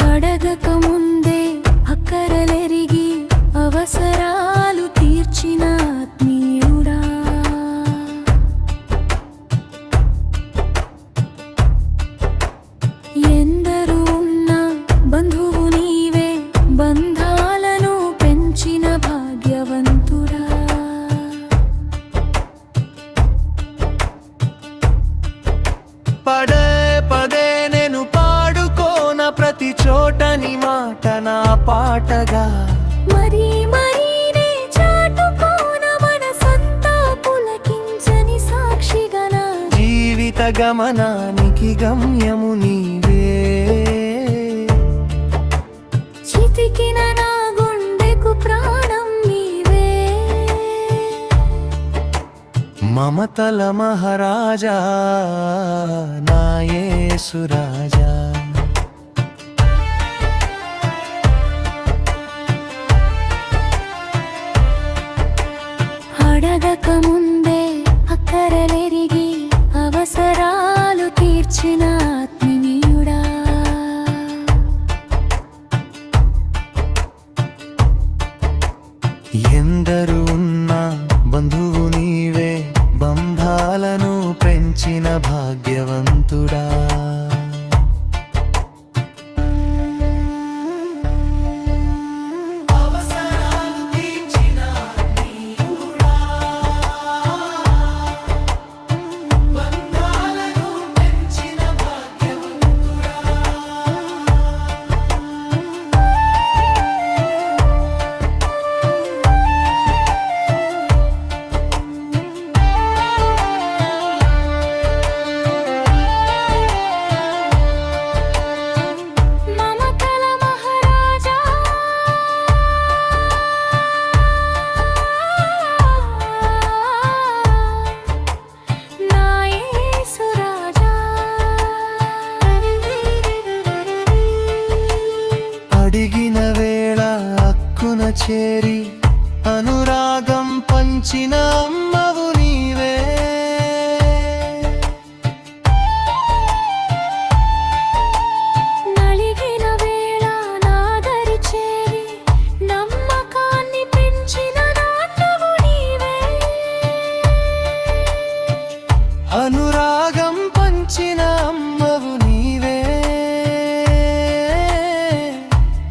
అడగక ముందే అక్కరలెరిగి అవసరాలు తీర్చిన ఆత్మీయుడా, ఎందరూ ఉన్నా బంధువు నీవే, బంధాలను పెంచిన భాగ్యవంతుడా. పదే పదే నేను పాడుకోన ప్రతి చోటని మాట నా పాటగా, మరీ మరీనే చాటుకోన మనసంతా పులకించని సాక్షిగా, నా జీవిత గమనానికి గమ్యము నీవే. చితికిన నా గుండెకు ప్రాణం నీవే. మమతల మహారాజా నా యేసు రాజా. అడగక ముందే అక్కరలెరిగి అవసరాలు తీర్చిన ఆత్మీయుడా, ఎందరు ఉన్నా బంధువు నీవే, బంధాలను పెంచిన భాగ్యవంతుడా. మమతల మహారాజా నా యేసు రాజా. అడిగిన వేళ హక్కున చేరి అనురాగం పంచిన అమ్మవు నీవే. నలిగిన వేళ నాదరి చేరి నమ్మకాన్ని పెంచిన నాన్నవు నీవే. అనురాగం పంచిన అమ్మవు నీవే,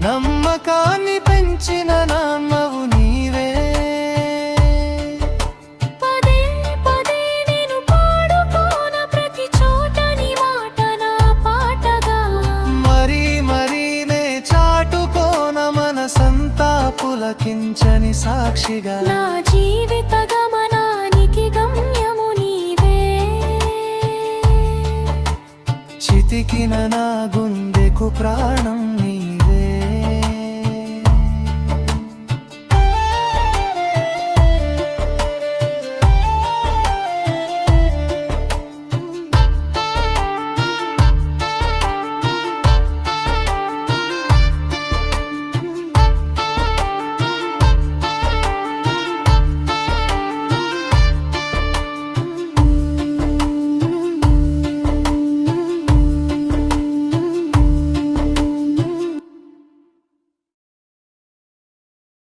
నమ్మకాన్ని పెంచిన నాన్నవు నీవే. పదే పదే నేను పాడుకోన ప్రతి చోట నీ మాట నా పాటగా, మరీ మరీనే చాటుకోన మనసంతా పులకించని సాక్షిగా, నా జీవిత గమనానికి గమ్యము నీవే. చితికిన నా గుండెకు ప్రాణం